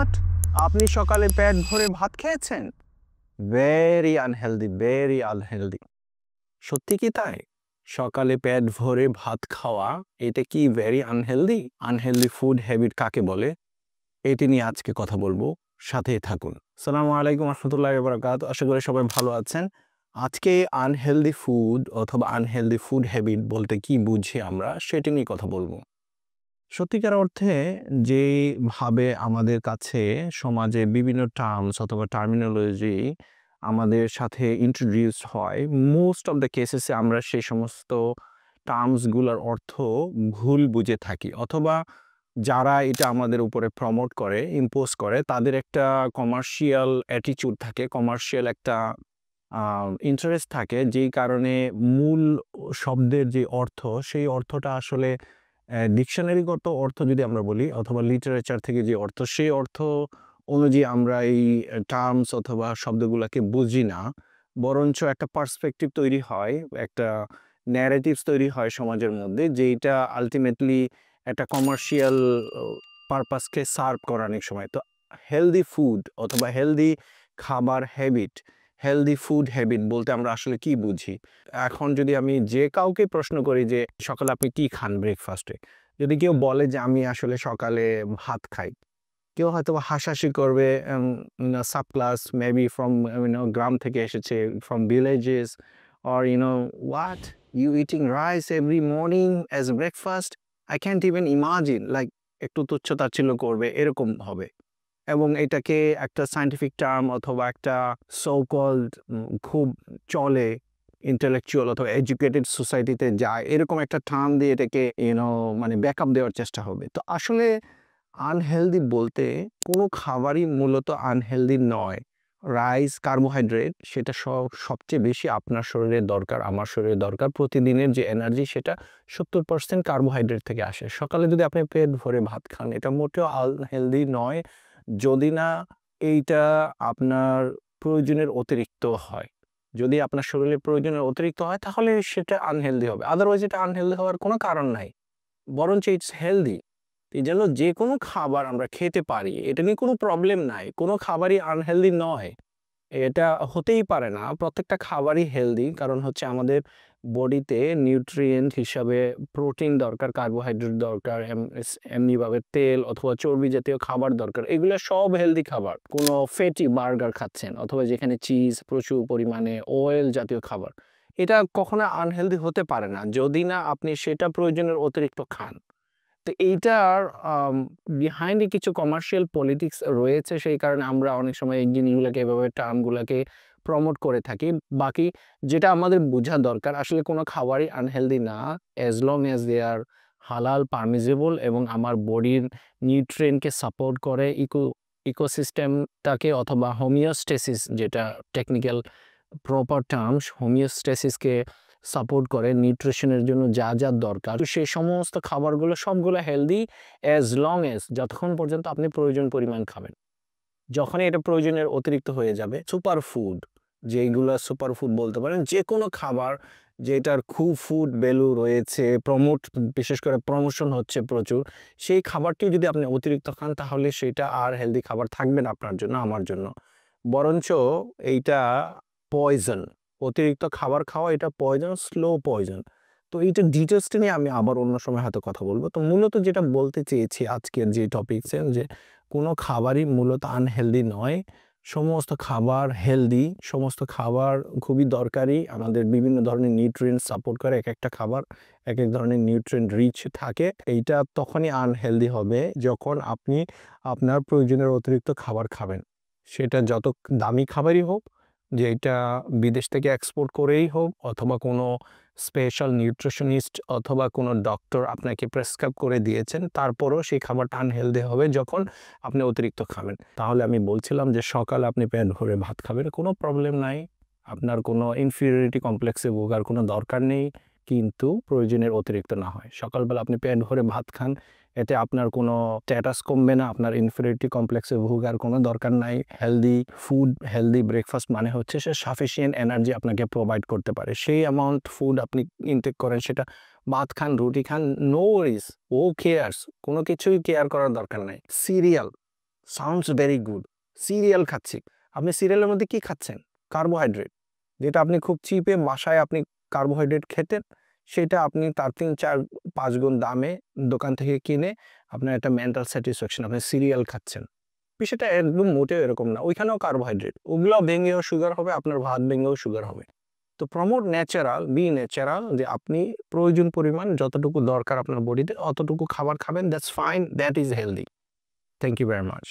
What, আপনি সকালে পেট ভরে ভাত খেয়েছেন? Very unhealthy, very unhealthy. সত্যি কি তাই? সকালে পেট ভরে ভাত খাওয়া এটা কি very unhealthy? Unhealthy food habit কাকে বলে এটি নিয়ে আজকে কথা বলবো, সাথেই থাকুন। আসসালামু আলাইকুম রাহমাতুল্লাহি ওয়া বারাকাতুহু। আশা করি সবাই ভালো আছেন। আজকে আনহেলদি ফুড অথবা আনহেলদি ফুড হ্যাবিট বলতে কি বুঝি আমরা সেটি নিয়ে কথা বলবো। সত্যিকার অর্থে যেভাবে আমাদের কাছে সমাজে বিভিন্ন টার্মস অথবা টার্মিনোলজি আমাদের সাথে ইন্ট্রোডিউস হয়, মোস্ট অফ দ্য কেসেসে আমরা সেই সমস্ত টার্মসগুলোর অর্থ ভুল বুঝে থাকি, অথবা যারা এটা আমাদের উপরে প্রমোট করে, ইম্পোজ করে, তাদের একটা কমার্শিয়াল অ্যাটিচিউড থাকে, কমার্শিয়াল একটা ইন্টারেস্ট থাকে, যেই কারণে মূল শব্দের যে অর্থ সেই অর্থটা আসলে ডিকশনারিগত অর্থ যদি আমরা বলি অথবা লিটারেচার থেকে যে অর্থ সেই অর্থ অনুযায়ী আমরা এই টার্মস অথবা শব্দগুলোকে বুঝি না, বরঞ্চ একটা পার্সপেক্টিভ তৈরি হয়, একটা ন্যারেটিভস তৈরি হয় সমাজের মধ্যে, যেটা আলটিমেটলি একটা কমার্শিয়াল পারপাসকে সার্ভ করে অনেক সময়। তো হেলদি ফুড অথবা হেলদি খাবার হ্যাবিট, হেলদি ফুড হ্যাবিট বলতে আমরা আসলে কি বুঝি? এখন যদি আমি যে কাউকে প্রশ্ন করি যে সকালে আপনি কি খান ব্রেকফাস্টে, যদি কেউ বলে যে আমি আসলে সকালে ভাত খাই, কেউ হয়তো হাসাহাসি করবে, সাব ক্লাস মেবি ফ্রম গ্রাম থেকে এসেছে, from villages, or what, you eating rice every morning as breakfast, I can't even imagine, like একটু তুচ্ছ-তাচ্ছিল্য করবে, এরকম হবে। এবং এটাকে একটা সায়েন্টিফিক টার্ম অথবা একটা সো কল্ড খুব চলে ইন্টেলেকচুয়াল অথবা এডুকেটেড সোসাইটিতে যায়, এরকম একটা টার্ম দিয়ে এটাকে মানে ব্যাকআপ দেওয়ার চেষ্টা হবে। তো আসলে আনহেলদি বলতে কোনো খাবারই মূলত আনহেলদি নয়। রাইস, কার্বোহাইড্রেট, সেটা সবচেয়ে বেশি আপনার শরীরের দরকার, আমার শরীরের দরকার। প্রতিদিনের যে এনার্জি সেটা 70% কার্বোহাইড্রেট থেকে আসে। সকালে যদি আপনি পেট ভরে ভাত খান, এটা মোটেও আনহেলদি নয়, যদি না এইটা আপনার প্রয়োজনের অতিরিক্ত হয়। যদি আপনার শরীরে প্রয়োজনের অতিরিক্ত হয় তাহলে সেটা আনহেলদি হবে। আদারওয়াইজ এটা আনহেলদি হওয়ার কোনো কারণ নাই। বরঞ্চ ইটস হেলদি। এই জন্য যেকোনো খাবার আমরা খেতে পারি, এটা নিয়ে কোনো প্রবলেম নাই। কোনো খাবারই আনহেলদি নয়। এটা হতেই পারে না। প্রত্যেকটা খাবারই হেলদি, কারণ হচ্ছে আমাদের বডিতে নিউট্রিয়েন্ট হিসাবে প্রোটিন দরকার, কার্বোহাইড্রেট দরকার, এমনিভাবে তেল অথবা চর্বি জাতীয় খাবার দরকার। এগুলো সব হেলদি খাবার। কোনো ফ্যাটি বার্গার খাচ্ছেন অথবা যেখানে চিজ, প্রচুর পরিমাণে অয়েল জাতীয় খাবার, এটা কখনো আনহেলদি হতে পারে না যদি না আপনি সেটা প্রয়োজনের অতিরিক্ত খান। তো এইটার বিহাইন্ডে কিছু কমার্শিয়াল পলিটিক্স রয়েছে, সেই কারণে আমরা অনেক সময় এই জিনিসগুলোকে এভাবে টার্মগুলোকে প্রমোট করে থাকি। বাকি যেটা আমাদের বোঝা দরকার, আসলে কোনো খাবারই আনহেলদি না, অ্যাজ লং অ্যাজ দে আর হালাল, পারমিজেবল এবং আমার বডির নিউট্রিয়েন্টকে সাপোর্ট করে, ইকোসিস্টেমটাকে অথবা হোমিওস্টেসিস, যেটা টেকনিক্যাল প্রপার টার্মস, হোমিওস্টেসিসকে সাপোর্ট করে, নিউট্রিশনের জন্য যা যা দরকার, তো সেই সমস্ত খাবারগুলো সবগুলো হেলদি অ্যাজ লং অ্যাজ যতক্ষণ পর্যন্ত আপনি প্রয়োজন পরিমাণ খাবেন। যখনই এটা প্রয়োজনের অতিরিক্ত হয়ে যাবে, সুপার ফুড, যেইগুলো সুপার ফুড বলতে পারেন, যে কোনো খাবার যেটার খুব ফুড ভ্যালু রয়েছে, বিশেষ করে প্রমোশন হচ্ছে প্রচুর, সেই খাবারটি যদি আপনি অতিরিক্ত খান তাহলে সেটা আর হেলদি খাবার থাকবে না আপনার জন্য, আমার জন্য। বরঞ্চ এইটা পয়জন। অতিরিক্ত খাবার খাওয়া এটা পয়জন, স্লো পয়জন। তো এইটা ডিটেইলসটা নিয়ে আমি আবার অন্য সময় হয়তো কথা বলবো। তো মূলত যেটা বলতে চেয়েছি আজকের যে টপিকসে, যে কোনো খাবারই মূলত আনহেলদি নয়। সমস্ত খাবার হেলদি, সমস্ত খাবার খুবই দরকারি, আমাদের বিভিন্ন ধরনের নিউট্রিয়েন্টস সাপোর্ট করে। একেকটা খাবার একেক ধরনের নিউট্রিয়েন্ট রিচ থাকে। এইটা তখনই আনহেলদি হবে যখন আপনি আপনার প্রয়োজনের অতিরিক্ত খাবার খাবেন। সেটা যত দামি খাবারই হোক, যেটা বিদেশ থেকে এক্সপোর্ট করেই হোক, অথবা কোনো স্পেশাল নিউট্রিশনিস্ট অথবা কোনো ডক্টর আপনাকে প্রেসক্রাইব করে দিয়েছেন, তারপরও সেই খাবারটা আনহেলদি হবে যখন আপনি অতিরিক্ত খাবেন। তাহলে আমি বলছিলাম যে সকালে আপনি পেট ভরে ভাত খাবেন, কোনো প্রবলেম নাই। আপনার কোনো ইনফিরিয়রিটি কমপ্লেক্সে ভোগার কোনো দরকার নেই, কিন্তু প্রয়োজনের অতিরিক্ত না হয়। সকালবেলা আপনি পেট ভরে ভাত খান, এতে আপনার কোনো স্ট্যাটাস কমবে না, আপনার ইনফিরিয়রিটি কমপ্লেক্সে ভোগার কোনো দরকার নাই। হেলদি ফুড, হেলদি ব্রেকফাস্ট মানে হচ্ছে সে সাফিসিয়েন্ট এনার্জি আপনাকে প্রোভাইড করতে পারে। সেই অ্যামাউন্ট ফুড আপনি ইনটেক করেন, সেটা ভাত খান, রুটি খান, নো ওয়ারিস, ও কেয়ারস, কোনো কিছুই কেয়ার করার দরকার নাই। Serial, sounds very good. Serial খাচ্ছি, আপনি সিরিয়ালের মধ্যে কি খাচ্ছেন? কার্বোহাইড্রেট, যেটা আপনি খুব চিপে বাসায় আপনি কার্বোহাইড্রেট খেতেন, সেটা আপনি তার 3-4-5 গুণ দামে দোকান থেকে কিনে আপনার একটা মেন্টাল স্যাটিসফ্যাকশন, আপনি সিরিয়াল খাচ্ছেন। বিষয়টা একদম মোটেও এরকম না। ওইখানেও কার্বোহাইড্রেট, ওগুলো ভেঙেও সুগার হবে, আপনার ভাত ভেঙেও সুগার হবে। তো প্রমোট ন্যাচারাল, বি ন্যাচারাল, যে আপনি প্রয়োজন পরিমাণ যতটুকু দরকার আপনার বডিতে অতটুকু খাবার খাবেন, that's fine, that is healthy. Thank you very much.